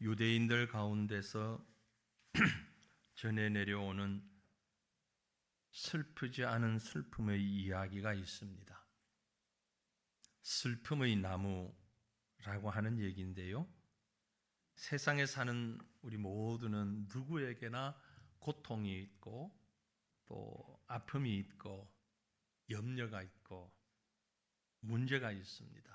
유대인들 가운데서 전해 내려오는 슬프지 않은 슬픔의 이야기가 있습니다. 슬픔의 나무라고 하는 얘기인데요. 세상에 사는 우리 모두는 누구에게나 고통이 있고 또 아픔이 있고 염려가 있고 문제가 있습니다.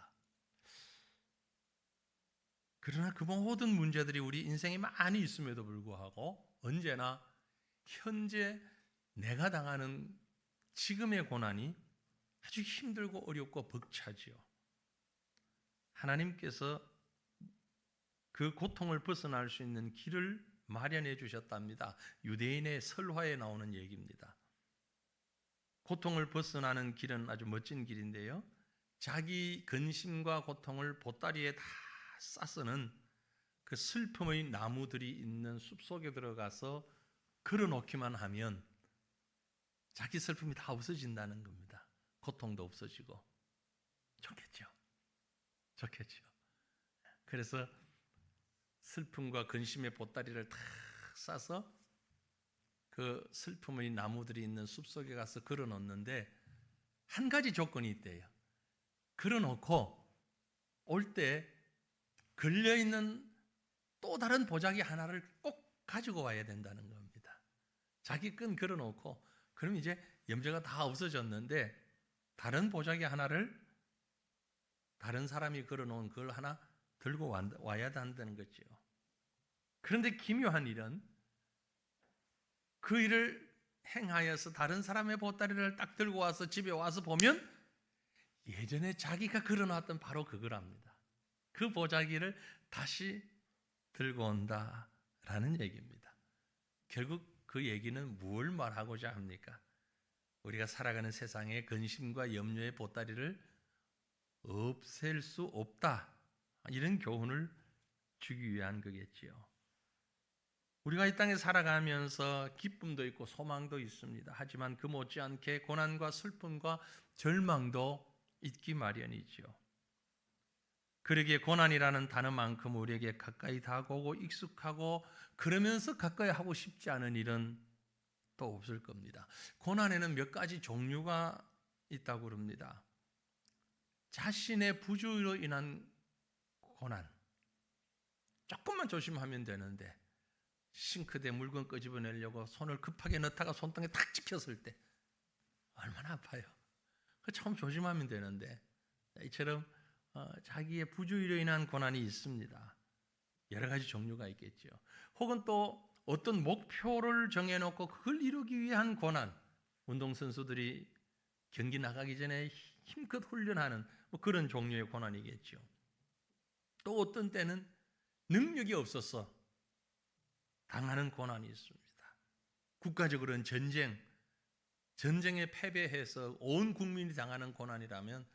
그러나 그 모든 문제들이 우리 인생에 많이 있음에도 불구하고 언제나 현재 내가 당하는 지금의 고난이 아주 힘들고 어렵고 벅차지요. 하나님께서 그 고통을 벗어날 수 있는 길을 마련해 주셨답니다. 유대인의 설화에 나오는 얘기입니다. 고통을 벗어나는 길은 아주 멋진 길인데요. 자기 근심과 고통을 보따리에 다 싸서는 그 슬픔의 나무들이 있는 숲속에 들어가서 걸어놓기만 하면 자기 슬픔이 다 없어진다는 겁니다. 고통도 없어지고. 좋겠죠. 좋겠죠. 그래서 슬픔과 근심의 보따리를 다 싸서 그 슬픔의 나무들이 있는 숲속에 가서 걸어놓는데 한 가지 조건이 있대요. 걸어놓고 올 때 걸려있는 또 다른 보자기 하나를 꼭 가지고 와야 된다는 겁니다. 자기 끈 걸어놓고 그럼 이제 염려가 다 없어졌는데 다른 보자기 하나를 다른 사람이 걸어놓은 그걸 하나 들고 와야 한다는 거죠. 그런데 기묘한 일은 그 일을 행하여서 다른 사람의 보따리를 딱 들고 와서 집에 와서 보면 예전에 자기가 걸어놨던 바로 그거랍니다. 그 보자기를 다시 들고 온다라는 얘기입니다. 결국 그 얘기는 뭘 말하고자 합니까? 우리가 살아가는 세상에 근심과 염려의 보따리를 없앨 수 없다. 이런 교훈을 주기 위한 거겠지요. 우리가 이 땅에 살아가면서 기쁨도 있고 소망도 있습니다. 하지만 그 못지않게 고난과 슬픔과 절망도 있기 마련이지요. 그러기에 고난이라는 단어만큼 우리에게 가까이 다가오고 익숙하고 그러면서 가까이 하고 싶지 않은 일은 또 없을 겁니다. 고난에는 몇 가지 종류가 있다고 그럽니다. 자신의 부주의로 인한 고난. 조금만 조심하면 되는데 싱크대 물건 끄집어내려고 손을 급하게 넣다가 손등에 탁 찍혔을 때 얼마나 아파요. 참 조심하면 되는데 이처럼 자기의 부주의로 인한 고난이 있습니다. 여러 가지 종류가 있겠죠. 혹은 또 어떤 목표를 정해놓고 그걸 이루기 위한 고난. 운동선수들이 경기 나가기 전에 힘껏 훈련하는 그런 종류의 고난이겠죠. 또 어떤 때는 능력이 없어서 당하는 고난이 있습니다. 국가적으로는 전쟁에 패배해서 온 국민이 당하는 고난이라면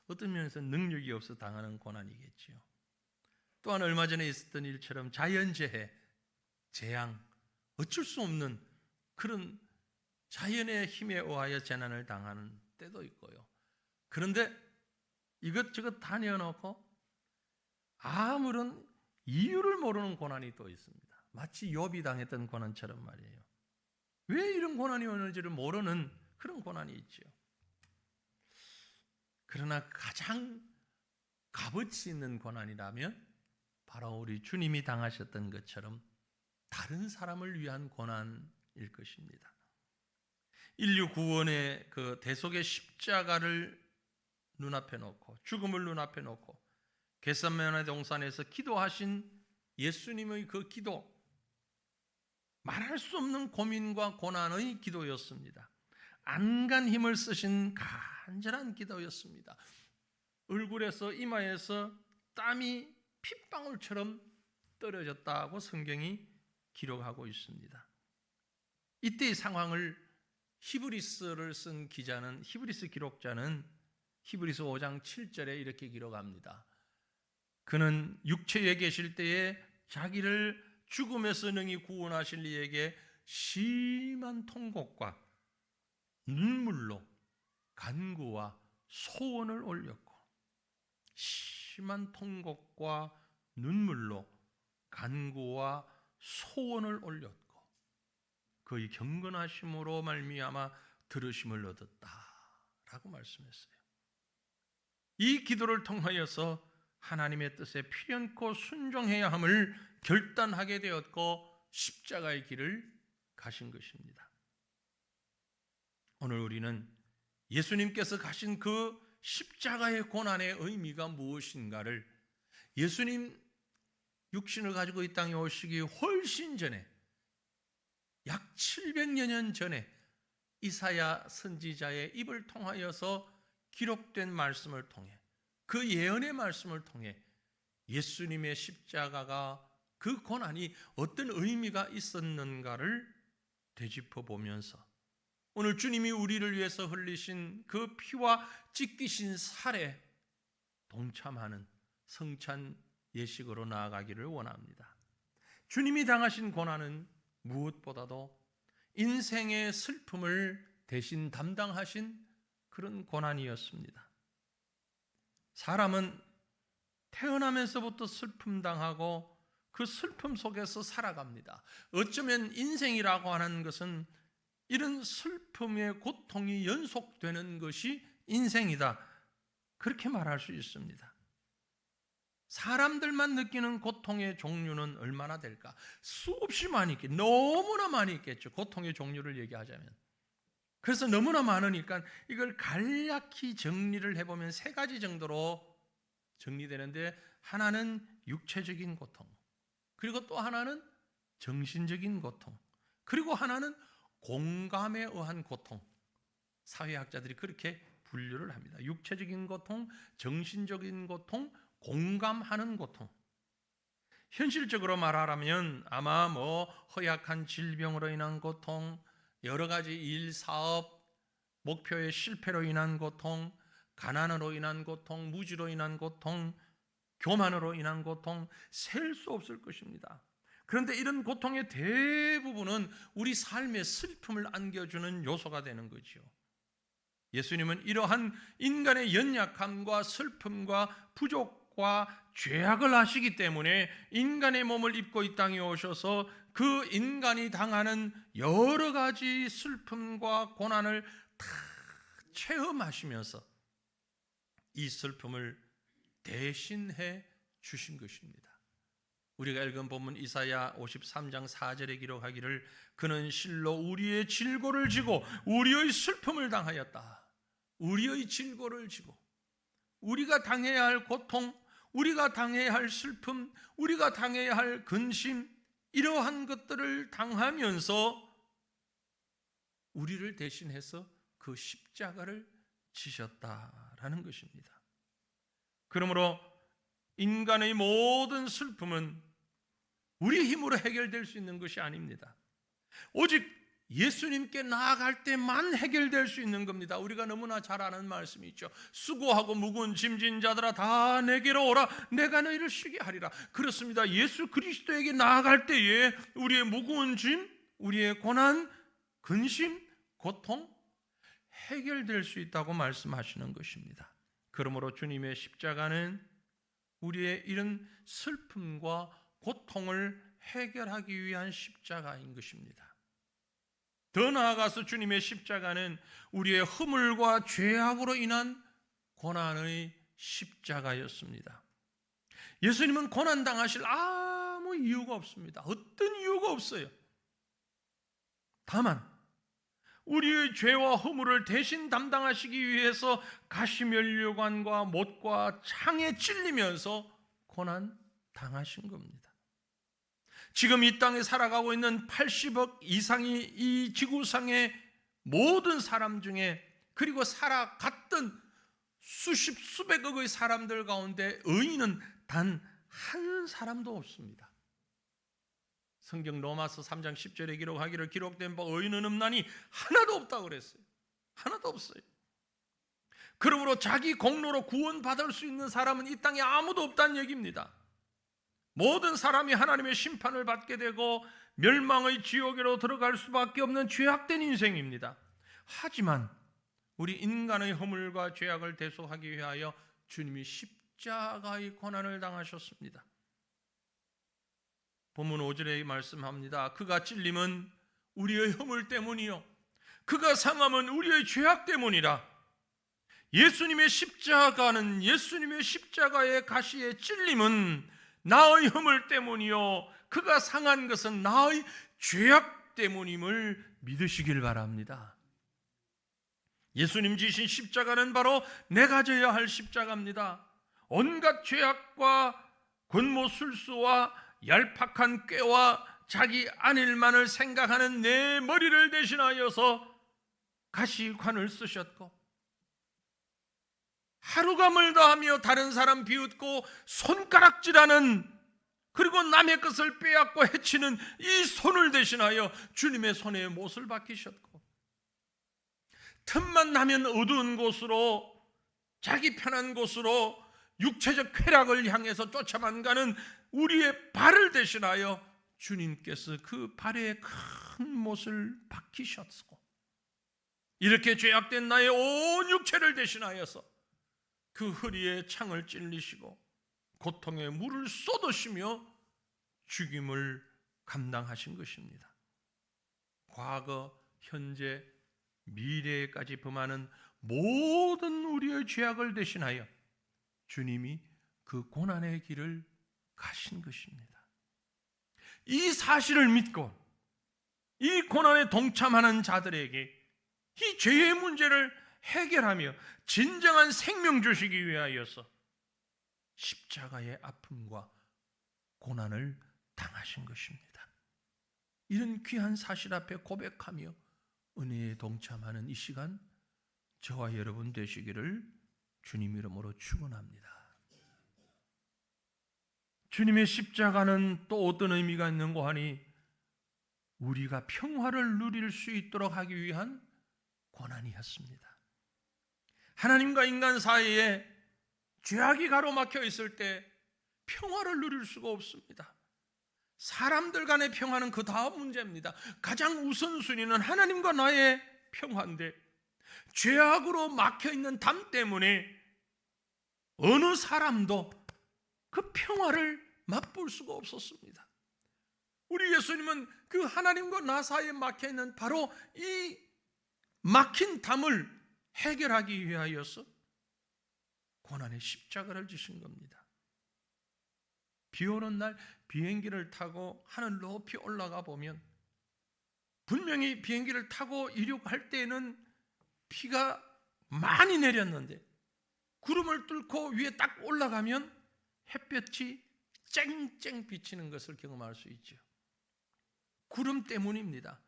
어떤 면에서 능력이 없어 당하는 고난이겠지요. 또한 얼마 전에 있었던 일처럼 자연재해, 재앙, 어쩔 수 없는 그런 자연의 힘에 의하여 재난을 당하는 때도 있고요. 그런데 이것저것 다 내어놓고 아무런 이유를 모르는 고난이 또 있습니다. 마치 욥이 당했던 고난처럼 말이에요. 왜 이런 고난이 오는지를 모르는 그런 고난이 있죠. 그러나 가장 값어치 있는 고난이라면 바로 우리 주님이 당하셨던 것처럼 다른 사람을 위한 고난일 것입니다. 인류 구원의 그 대속의 십자가를 눈앞에 놓고 죽음을 눈앞에 놓고 겟세마네 동산에서 기도하신 예수님의 그 기도, 말할 수 없는 고민과 고난의 기도였습니다. 안간 힘을 쓰신 간절한 기도였습니다. 얼굴에서 이마에서 땀이 핏방울처럼 떨어졌다고 성경이 기록하고 있습니다. 이때의 상황을 히브리스를 쓴 기자는, 히브리스 기록자는 히브리서 5장 7절에 이렇게 기록합니다. 그는 육체에 계실 때에 자기를 죽음에서 능히 구원하실 이에게 심한 통곡과 눈물로 간구와 소원을 올렸고, 심한 통곡과 눈물로 간구와 소원을 올렸고 그의 경건하심으로 말미암아 들으심을 얻었다라고 말씀했어요. 이 기도를 통하여서 하나님의 뜻에 필연코 순종해야 함을 결단하게 되었고 십자가의 길을 가신 것입니다. 오늘 우리는 예수님께서 가신 그 십자가의 고난의 의미가 무엇인가를 예수님 육신을 가지고 이 땅에 오시기 훨씬 전에 약 700여 년 전에 이사야 선지자의 입을 통하여서 기록된 말씀을 통해 그 예언의 말씀을 통해 예수님의 십자가가 그 고난이 어떤 의미가 있었는가를 되짚어 보면서 오늘 주님이 우리를 위해서 흘리신 그 피와 찢기신 살에 동참하는 성찬 예식으로 나아가기를 원합니다. 주님이 당하신 고난은 무엇보다도 인생의 슬픔을 대신 담당하신 그런 고난이었습니다. 사람은 태어나면서부터 슬픔 당하고 그 슬픔 속에서 살아갑니다. 어쩌면 인생이라고 하는 것은 이런 슬픔의 고통이 연속되는 것이 인생이다. 그렇게 말할 수 있습니다. 사람들만 느끼는 고통의 종류는 얼마나 될까? 수없이 많이 있겠죠. 너무나 많이 있겠죠. 고통의 종류를 얘기하자면. 그래서 너무나 많으니까 이걸 간략히 정리를 해보면 세 가지 정도로 정리되는데 하나는 육체적인 고통, 그리고 또 하나는 정신적인 고통, 그리고 하나는 공감에 의한 고통. 사회학자들이 그렇게 분류를 합니다. 육체적인 고통, 정신적인 고통, 공감하는 고통. 현실적으로 말하라면 아마 허약한 질병으로 인한 고통, 여러 가지 일, 사업, 목표의 실패로 인한 고통, 가난으로 인한 고통, 무지로 인한 고통, 교만으로 인한 고통, 셀 수 없을 것입니다. 그런데 이런 고통의 대부분은 우리 삶의 슬픔을 안겨주는 요소가 되는 거죠. 예수님은 이러한 인간의 연약함과 슬픔과 부족과 죄악을 아시기 때문에 인간의 몸을 입고 이 땅에 오셔서 그 인간이 당하는 여러 가지 슬픔과 고난을 다 체험하시면서 이 슬픔을 대신해 주신 것입니다. 우리가 읽은 본문 이사야 53장 4절에 기록하기를 그는 실로 우리의 질고를 지고 우리의 슬픔을 당하였다. 우리의 질고를 지고 우리가 당해야 할 고통, 우리가 당해야 할 슬픔, 우리가 당해야 할 근심, 이러한 것들을 당하면서 우리를 대신해서 그 십자가를 지셨다라는 것입니다. 그러므로 인간의 모든 슬픔은 우리 힘으로 해결될 수 있는 것이 아닙니다. 오직 예수님께 나아갈 때만 해결될 수 있는 겁니다. 우리가 너무나 잘 아는 말씀이 있죠. 수고하고 무거운 짐진 자들아 다 내게로 오라 내가 너희를 쉬게 하리라. 그렇습니다. 예수 그리스도에게 나아갈 때에 우리의 무거운 짐, 우리의 고난, 근심, 고통 해결될 수 있다고 말씀하시는 것입니다. 그러므로 주님의 십자가는 우리의 이런 슬픔과 고통을 해결하기 위한 십자가인 것입니다. 더 나아가서 주님의 십자가는 우리의 허물과 죄악으로 인한 고난의 십자가였습니다. 예수님은 고난당하실 아무 이유가 없습니다. 어떤 이유가 없어요. 다만 우리의 죄와 허물을 대신 담당하시기 위해서 가시면류관과 못과 창에 찔리면서 고난 당하신 겁니다. 지금 이 땅에 살아가고 있는 80억 이상이 이 지구상의 모든 사람 중에 그리고 살아갔던 수십 수백억의 사람들 가운데 의인은 단 한 사람도 없습니다. 성경 로마서 3장 10절에 기록하기를 기록된 바 의인은 없나니 하나도 없다고 그랬어요. 하나도 없어요. 그러므로 자기 공로로 구원받을 수 있는 사람은 이 땅에 아무도 없다는 얘기입니다. 모든 사람이 하나님의 심판을 받게 되고 멸망의 지옥으로 들어갈 수밖에 없는 죄악된 인생입니다. 하지만 우리 인간의 허물과 죄악을 대속하기 위하여 주님이 십자가의 고난을 당하셨습니다. 본문 5절에 말씀합니다. 그가 찔림은 우리의 허물 때문이요 그가 상함은 우리의 죄악 때문이라. 예수님의 십자가의 가시의 찔림은 나의 허물 때문이요 그가 상한 것은 나의 죄악 때문임을 믿으시길 바랍니다. 예수님 지신 십자가는 바로 내가 져야 할 십자가입니다. 온갖 죄악과 권모술수와 얄팍한 꾀와 자기 안일만을 생각하는 내 머리를 대신하여서 가시관을 쓰셨고, 하루감을 다하며 다른 사람 비웃고 손가락질하는, 그리고 남의 것을 빼앗고 해치는 이 손을 대신하여 주님의 손에 못을 박히셨고, 틈만 나면 어두운 곳으로, 자기 편한 곳으로 육체적 쾌락을 향해서 쫓아만 가는 우리의 발을 대신하여 주님께서 그 발에 큰 못을 박히셨고, 이렇게 죄악된 나의 온 육체를 대신하여서 그 허리에 창을 찔리시고 고통의 물을 쏟으시며 죽임을 감당하신 것입니다. 과거, 현재, 미래까지 범하는 모든 우리의 죄악을 대신하여 주님이 그 고난의 길을 가신 것입니다. 이 사실을 믿고 이 고난에 동참하는 자들에게 이 죄의 문제를 해결하며 진정한 생명 주시기 위하여서 십자가의 아픔과 고난을 당하신 것입니다. 이런 귀한 사실 앞에 고백하며 은혜에 동참하는 이 시간 저와 여러분 되시기를 주님 이름으로 축원합니다. 주님의 십자가는 또 어떤 의미가 있는고 하니 우리가 평화를 누릴 수 있도록 하기 위한 고난이었습니다. 하나님과 인간 사이에 죄악이 가로막혀 있을 때 평화를 누릴 수가 없습니다. 사람들 간의 평화는 그 다음 문제입니다. 가장 우선순위는 하나님과 나의 평화인데, 죄악으로 막혀있는 담 때문에 어느 사람도 그 평화를 맛볼 수가 없었습니다. 우리 예수님은 그 하나님과 나 사이에 막혀있는 바로 이 막힌 담을 해결하기 위하여서 고난의 십자가를 지신 겁니다. 비 오는 날 비행기를 타고 하늘 높이 올라가 보면 분명히 비행기를 타고 이륙할 때에는 비가 많이 내렸는데 구름을 뚫고 위에 딱 올라가면 햇볕이 쨍쨍 비치는 것을 경험할 수 있죠. 구름 때문입니다.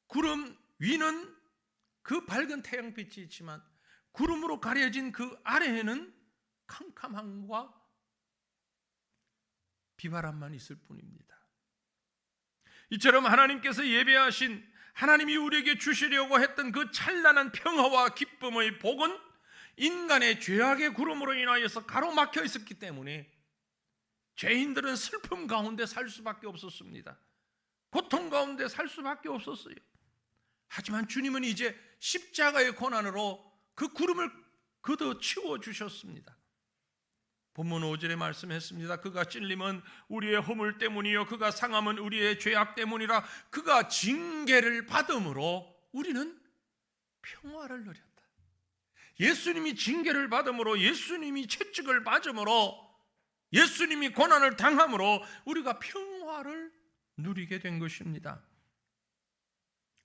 구름 위는 그 밝은 태양빛이 있지만 구름으로 가려진 그 아래에는 캄캄함과 비바람만 있을 뿐입니다. 이처럼 하나님께서 예배하신, 하나님이 우리에게 주시려고 했던 그 찬란한 평화와 기쁨의 복은 인간의 죄악의 구름으로 인하여서 가로막혀 있었기 때문에 죄인들은 슬픔 가운데 살 수밖에 없었습니다. 고통 가운데 살 수밖에 없었어요. 하지만 주님은 이제 십자가의 고난으로 그 구름을 걷어 치워 주셨습니다. 본문 5절에 말씀했습니다. 그가 찔림은 우리의 허물 때문이요 그가 상함은 우리의 죄악 때문이라. 그가 징계를 받음으로 우리는 평화를 누렸다. 예수님이 징계를 받음으로, 예수님이 채찍을 맞음으로, 예수님이 고난을 당함으로 우리가 평화를 누리게 된 것입니다.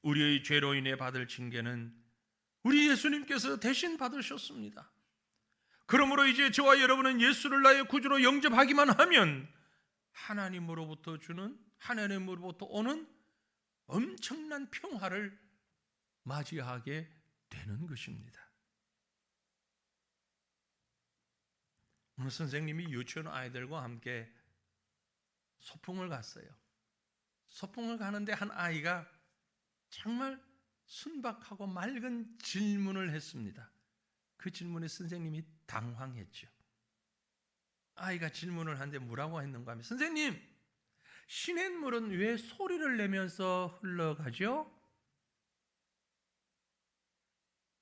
우리의 죄로 인해 받을 징계는 우리 예수님께서 대신 받으셨습니다. 그러므로 이제 저와 여러분은 예수를 나의 구주로 영접하기만 하면 하나님으로부터 오는 엄청난 평화를 맞이하게 되는 것입니다. 오늘 선생님이 유치원 아이들과 함께 소풍을 갔어요. 소풍을 가는데 한 아이가 정말 순박하고 맑은 질문을 했습니다. 그 질문에 선생님이 당황했죠. 아이가 질문을 하는데 뭐라고 했는가 하면, 선생님, 시냇물은 왜 소리를 내면서 흘러가죠?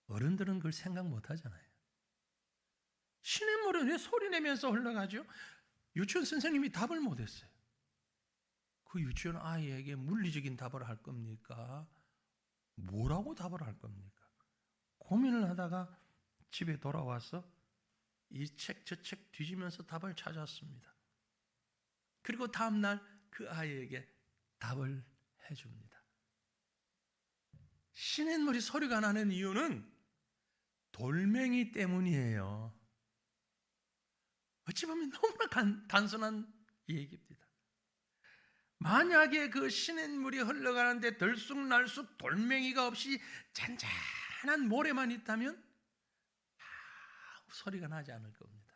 어른들은 그걸 생각 못 하잖아요. 시냇물은 왜 소리 내면서 흘러가죠? 유치원 선생님이 답을 못 했어요. 그 유치원 아이에게 물리적인 답을 할 겁니까? 뭐라고 답을 할 겁니까? 고민을 하다가 집에 돌아와서 이 책 저 책 뒤지면서 답을 찾았습니다. 그리고 다음날 그 아이에게 답을 해줍니다. 시냇물이 소리가 나는 이유는 돌멩이 때문이에요. 어찌 보면 너무나 단순한 얘기입니다. 만약에 그 시냇물이 흘러가는데 들쑥날쑥 돌멩이가 없이 잔잔한 모래만 있다면 아무 소리가 나지 않을 겁니다.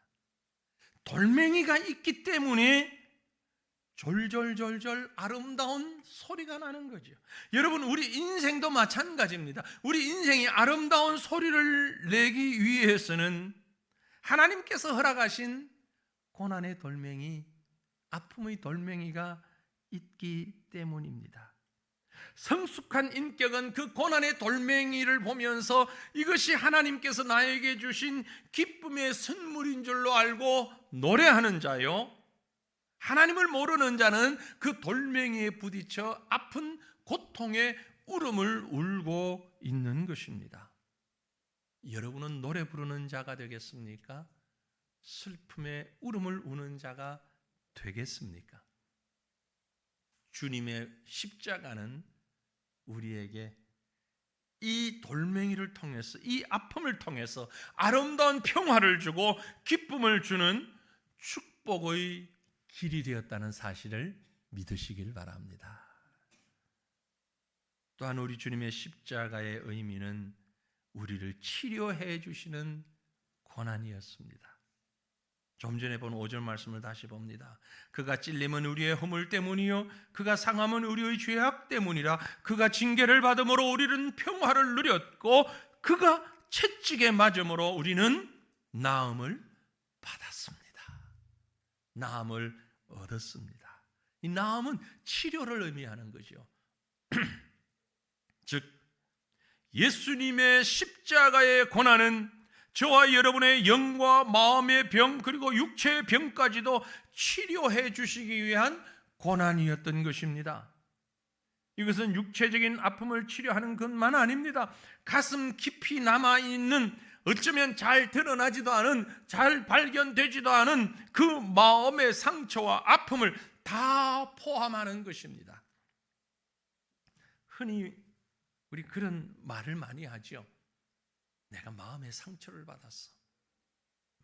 돌멩이가 있기 때문에 졸졸졸졸 아름다운 소리가 나는 거죠. 여러분, 우리 인생도 마찬가지입니다. 우리 인생이 아름다운 소리를 내기 위해서는 하나님께서 허락하신 고난의 돌멩이, 아픔의 돌멩이가 있기 때문입니다. 성숙한 인격은 그 고난의 돌멩이를 보면서 이것이 하나님께서 나에게 주신 기쁨의 선물인 줄로 알고 노래하는 자요, 하나님을 모르는 자는 그 돌멩이에 부딪혀 아픈 고통의 울음을 울고 있는 것입니다. 여러분은 노래 부르는 자가 되겠습니까? 슬픔의 울음을 우는 자가 되겠습니까? 주님의 십자가는 우리에게 이 돌멩이를 통해서, 이 아픔을 통해서 아름다운 평화를 주고 기쁨을 주는 축복의 길이 되었다는 사실을 믿으시길 바랍니다. 또한 우리 주님의 십자가의 의미는 우리를 치료해 주시는 고난이었습니다. 좀 전에 본 5절 말씀을 다시 봅니다. 그가 찔림은 우리의 허물 때문이요 그가 상함은 우리의 죄악 때문이라. 그가 징계를 받음으로 우리는 평화를 누렸고 그가 채찍에 맞음으로 우리는 나음을 받았습니다. 나음을 얻었습니다. 이 나음은 치료를 의미하는 거죠. 즉 예수님의 십자가의 고난은 저와 여러분의 영과 마음의 병 그리고 육체의 병까지도 치료해 주시기 위한 고난이었던 것입니다. 이것은 육체적인 아픔을 치료하는 것만 아닙니다. 가슴 깊이 남아있는, 어쩌면 잘 드러나지도 않은, 잘 발견되지도 않은 그 마음의 상처와 아픔을 다 포함하는 것입니다. 흔히 우리 그런 말을 많이 하죠. 내가 마음의 상처를 받았어.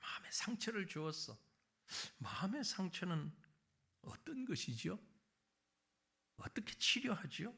마음의 상처를 주었어. 마음의 상처는 어떤 것이죠? 어떻게 치료하죠?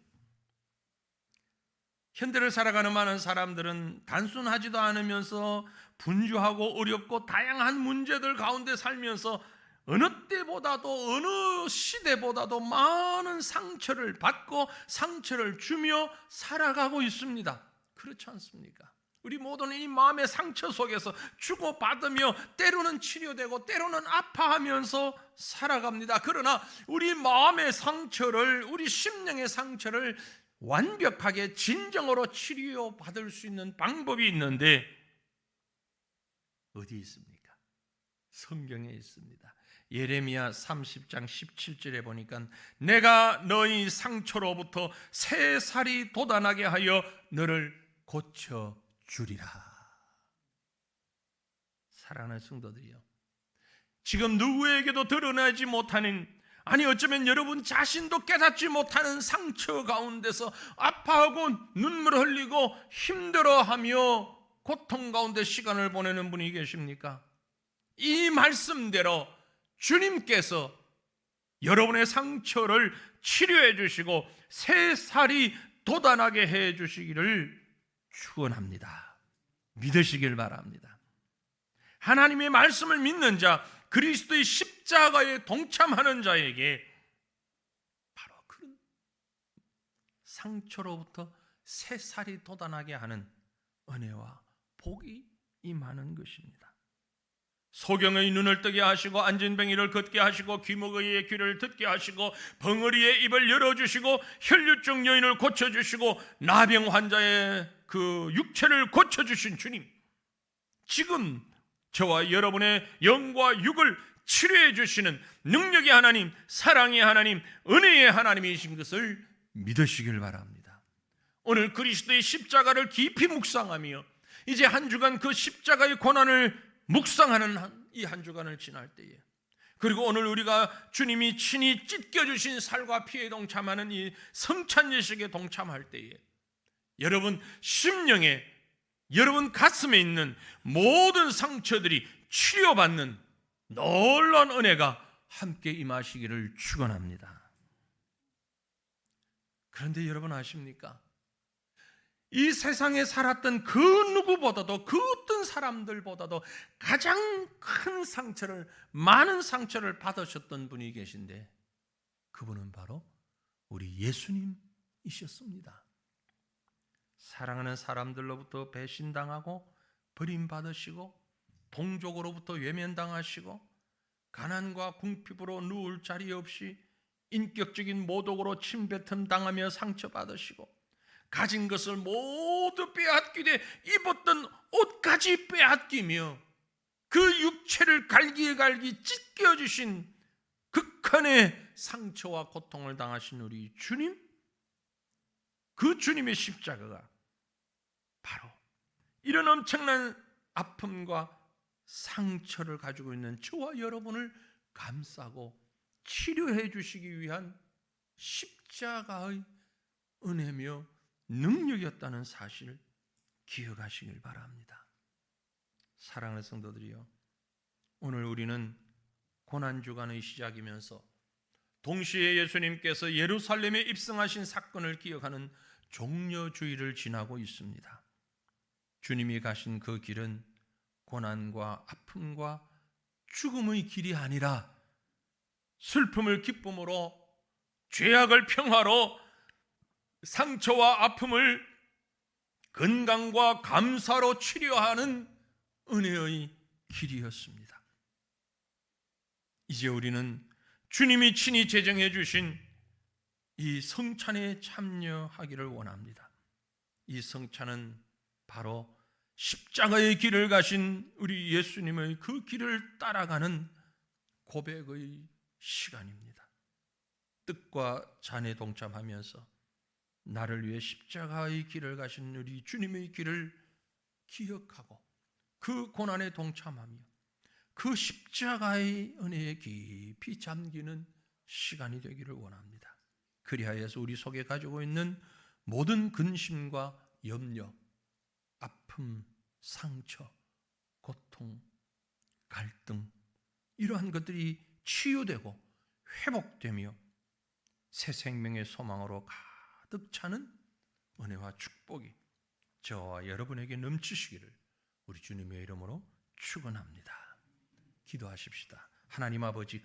현대를 살아가는 많은 사람들은 단순하지도 않으면서 분주하고 어렵고 다양한 문제들 가운데 살면서 어느 때보다도 어느 시대보다도 많은 상처를 받고 상처를 주며 살아가고 있습니다. 그렇지 않습니까? 우리 모두는 이 마음의 상처 속에서 주고받으며 때로는 치료되고 때로는 아파하면서 살아갑니다. 그러나 우리 마음의 상처를, 우리 심령의 상처를 완벽하게 진정으로 치료받을 수 있는 방법이 있는데 어디 있습니까? 성경에 있습니다. 예레미야 30장 17절에 보니까 내가 너희 상처로부터 새 살이 돋아나게 하여 너를 고쳐 주리라. 사랑하는 성도들이요, 지금 누구에게도 드러나지 못하는, 아니 어쩌면 여러분 자신도 깨닫지 못하는 상처 가운데서 아파하고 눈물 흘리고 힘들어하며 고통 가운데 시간을 보내는 분이 계십니까? 이 말씀대로 주님께서 여러분의 상처를 치료해 주시고 새 살이 돋아나게 해 주시기를 축원합니다. 믿으시길 바랍니다. 하나님의 말씀을 믿는 자, 그리스도의 십자가에 동참하는 자에게 바로 그런 상처로부터 새 살이 돋아나게 하는 은혜와 복이 임하는 것입니다. 소경의 눈을 뜨게 하시고 안진뱅이를 걷게 하시고 귀머거이의 귀를 듣게 하시고 벙어리의 입을 열어주시고 혈류증 여인을 고쳐주시고 나병 환자의 그 육체를 고쳐주신 주님, 지금 저와 여러분의 영과 육을 치료해 주시는 능력의 하나님, 사랑의 하나님, 은혜의 하나님이신 것을 믿으시길 바랍니다. 오늘 그리스도의 십자가를 깊이 묵상하며 이제 한 주간 그 십자가의 고난을 묵상하는 이 한 주간을 지날 때에, 그리고 오늘 우리가 주님이 친히 찢겨주신 살과 피에 동참하는 이 성찬 예식에 동참할 때에 여러분 심령에, 여러분 가슴에 있는 모든 상처들이 치료받는 놀라운 은혜가 함께 임하시기를 축원합니다. 그런데 여러분 아십니까? 이 세상에 살았던 그 누구보다도, 그 어떤 사람들보다도 가장 큰 상처를, 많은 상처를 받으셨던 분이 계신데 그분은 바로 우리 예수님이셨습니다. 사랑하는 사람들로부터 배신당하고 버림받으시고 동족으로부터 외면당하시고 가난과 궁핍으로 누울 자리 없이 인격적인 모독으로 침뱉음 당하며 상처받으시고 가진 것을 모두 빼앗기되 입었던 옷까지 빼앗기며 그 육체를 갈기갈기 찢겨주신 극한의 상처와 고통을 당하신 우리 주님, 그 주님의 십자가가 바로 이런 엄청난 아픔과 상처를 가지고 있는 저와 여러분을 감싸고 치료해 주시기 위한 십자가의 은혜며 능력이었다는 사실을 기억하시길 바랍니다. 사랑하는 성도들이요, 오늘 우리는 고난주간의 시작이면서 동시에 예수님께서 예루살렘에 입성하신 사건을 기억하는 종려주일을 지나고 있습니다. 주님이 가신 그 길은 고난과 아픔과 죽음의 길이 아니라 슬픔을 기쁨으로, 죄악을 평화로, 상처와 아픔을 건강과 감사로 치료하는 은혜의 길이었습니다. 이제 우리는 주님이 친히 제정해 주신 이 성찬에 참여하기를 원합니다. 이 성찬은 바로 십자가의 길을 가신 우리 예수님의 그 길을 따라가는 고백의 시간입니다. 뜻과 잔에 동참하면서 나를 위해 십자가의 길을 가신 우리 주님의 길을 기억하고 그 고난에 동참하며 그 십자가의 은혜에 깊이 잠기는 시간이 되기를 원합니다. 그리하여서 우리 속에 가지고 있는 모든 근심과 염려, 아픔, 상처, 고통, 갈등, 이러한 것들이 치유되고 회복되며 새 생명의 소망으로 가득 차는 은혜와 축복이 저와 여러분에게 넘치시기를 우리 주님의 이름으로 축원합니다. 기도하십시다. 하나님 아버지,